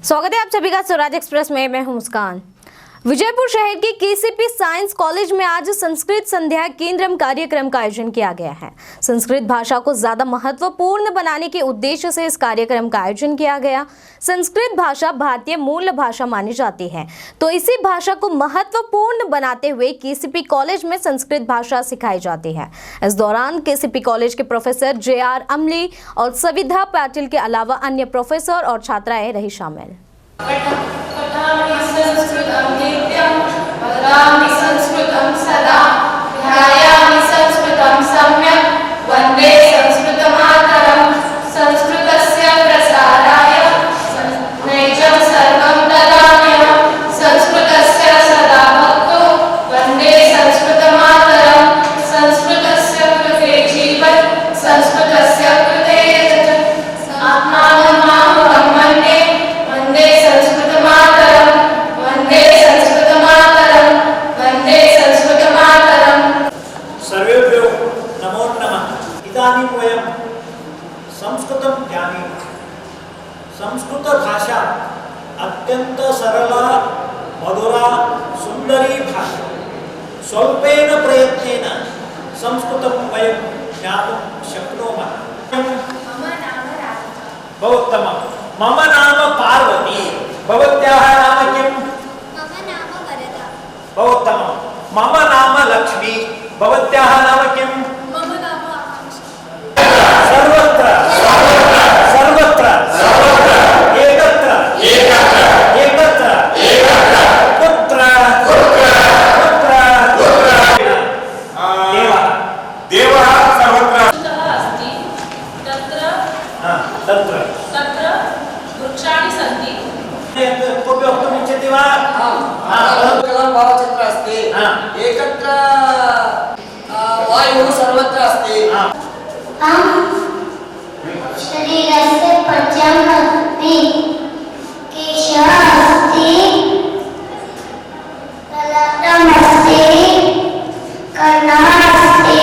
स्वागत है आप सभी का स्वराज एक्सप्रेस में। मैं हूं मुस्कान। विजयपुर शहर के केसीपी साइंस कॉलेज में आज संस्कृत संध्या केंद्रम कार्यक्रम का आयोजन किया गया है। संस्कृत भाषा को ज्यादा महत्वपूर्ण बनाने के उद्देश्य से इस कार्यक्रम का आयोजन किया गया। संस्कृत भाषा भारतीय मूल भाषा मानी जाती है, तो इसी भाषा को महत्वपूर्ण बनाते हुए केसीपी कॉलेज में संस्कृत भाषा सिखाई जाती है। इस दौरान केसीपी कॉलेज के प्रोफेसर JR अम्ली और सविधा पाटिल के अलावा अन्य प्रोफेसर और छात्राएं रही शामिल। संस्कृतं सदा ध्यायामि संस्कृतं सम्यक् वन्दे संस्कृतमातरं संस्कृतस्य प्रसाराय नैजं सर्वं ददाम्यहं संस्कृतस्य सदा भक्तो वन्दे संस्कृतमातरं संस्कृतस्य कृते जीवत् संस्कृतस्य कृते यजत् आत्मानं मामहं मन्ये वन्दे संस्कृतमातरं वन्दे संस्कृतमातरं वन्दे संस्कृतमातरं। सर्वेभ्यो नमो नमः। इदानीं वयं संस्कृतं जानीमः। संस्कृत भाषा अत्यंत सरला मधुरा सुंदरी भाषा। स्वल्पेन प्रयत्नेन संस्कृतं वयं ज्ञातुं शक्नुमः। मम नाम राधिका। बहुत्तमम्। मम नाम पार्वती। भवत्याः नाम किम्? मम नाम वरदा। बहुत्तमम्। मम नाम लक्ष्मी। भवत्याः नाम किम्? मम नाम आकांक्षा। सर्वत्र सर्वत्र एकत्र एकत्र पुत्र देवः सर्वत्र अस्ति तत्र तत्र तत्र वृक्षाणि सन्ति। कोऽपि वक्तुमिच्छति वा? भावचित्र अस्ति। एकत्र वायुः सर्वत्र अस्ति। शरीरस्य पचम् अस्ति, केशः अस्ति, ललाटम् अस्ति, कर्णः अस्ति,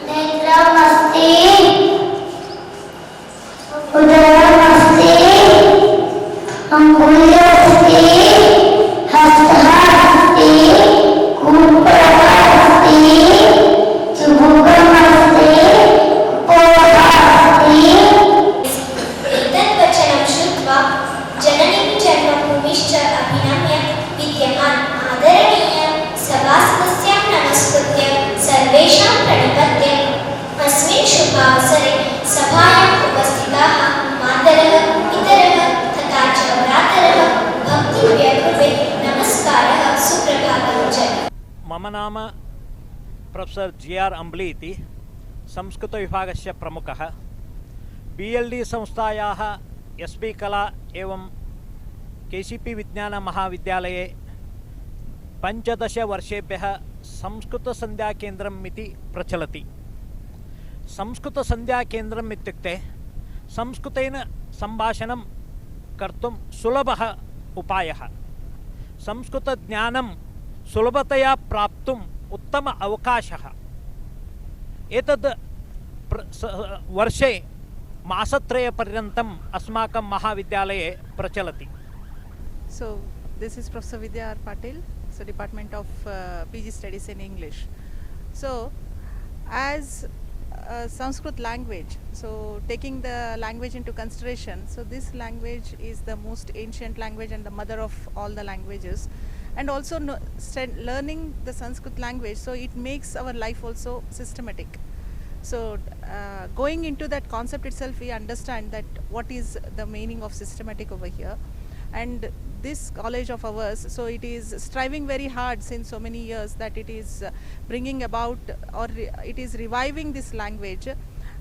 नेत्रम् अस्ति, उदरम् अस्ति, अङ्गुल्यः अस्ति, हस्तः अस्ति, कूपः अस्ति, चुबुकम् अस्ति, पोहः अस्ति। एतत् वचनं श्रुत्वा जननीं जन्मभूमिश्च अभिनम्य विद्यमान आदरणीय सभासदस्यां नमस्कृत्य सर्वेषां प्रणिपत्य अस्मिन् शुभावसरे सभायाम् उपस्थिताः मातरः पितरः तथा च भ्रातरः भक्तिव्यकृते नमस्कारः सुप्रभातं च। मम नाम प्रोफेसर JR अम्ली इति संस्कृतविभागस्य प्रमुखः। BLD संस्थायाः SB कला एवं KCP विज्ञानमहाविद्यालये 15 वर्षेभ्यः संस्कृतसन्ध्याकेन्द्रम् इति प्रचलति। संस्कृतसन्ध्याकेन्द्रम् इत्युक्ते संस्कृतेन सम्भाषणं कर्तुं सुलभः उपायः। संस्कृतज्ञानं सुलभतया प्राप्तुम् उत्तम अवकाशः। एतद् वर्षे मासत्रयपर्यन्तम् अस्माकं महाविद्यालये प्रचलति। So this is Professor Vidya R. Patil, so Department of PG Studies in English. So as Sanskrit language, so taking the language into consideration, so this language is the most ancient language and the mother of all the languages, and also learning the Sanskrit language, so it makes our life also systematic. So going into that concept itself, we understand that what is the meaning of systematic over here. And this college of ours, so it is striving very hard since so many years that it is bringing about, or it is reviving this language.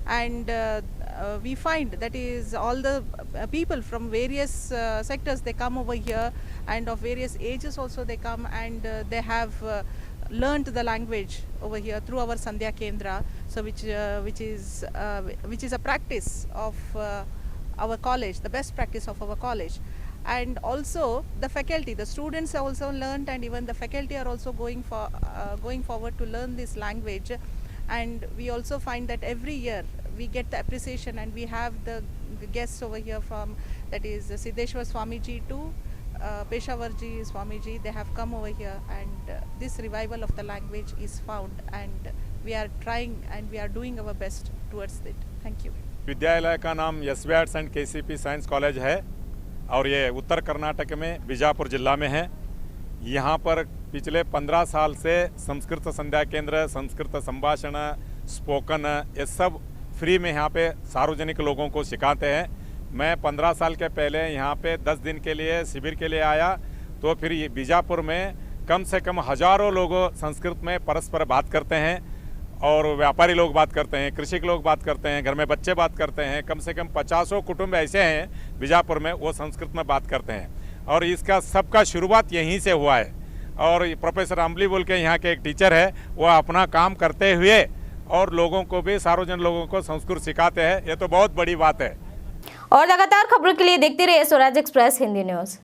And we find that is all the people from various sectors, they come over here, and of various ages also they come, and they have learned the language over here through our Sandhya Kendra, so which is a practice of our college, the best practice of our college. And also the faculty, the students have also learned, and even the faculty are also going forward to learn this language. And we also find that every year we get the appreciation, and we have the guests over here from, that is Siddheshwar Swami Ji to Peshawar Ji Swami Ji. They have come over here, and this revival of the language is found, and we are trying and we are doing our best towards it. Thank you. विद्यालय का नाम SVATS and KCP science college है और ये उत्तर कर्नाटक में बीजापुर जिला में है। यहाँ पर पिछले 15 साल से संस्कृत संध्या केंद्र, संस्कृत संभाषण, स्पोकन, ये सब फ्री में यहाँ पे सार्वजनिक लोगों को सिखाते हैं। मैं 15 साल के पहले यहाँ पे 10 दिन के लिए शिविर के लिए आया, तो फिर ये बीजापुर में कम से कम हजारों लोग संस्कृत में परस्पर बात करते हैं और व्यापारी लोग बात करते हैं, कृषि लोग बात करते हैं, घर में बच्चे बात करते हैं। कम से कम 50 कुटुंब ऐसे हैं बीजापुर में, वो संस्कृत में बात करते हैं और इसका सबका शुरुआत यहीं से हुआ है। और प्रोफेसर अम्बली बोल के यहाँ के एक टीचर है, वो अपना काम करते हुए और लोगों को भी, सार्वजनिक लोगों को संस्कृत सिखाते हैं। ये तो बहुत बड़ी बात है। और लगातार खबरों के लिए देखते रहिए स्वराज एक्सप्रेस हिंदी न्यूज।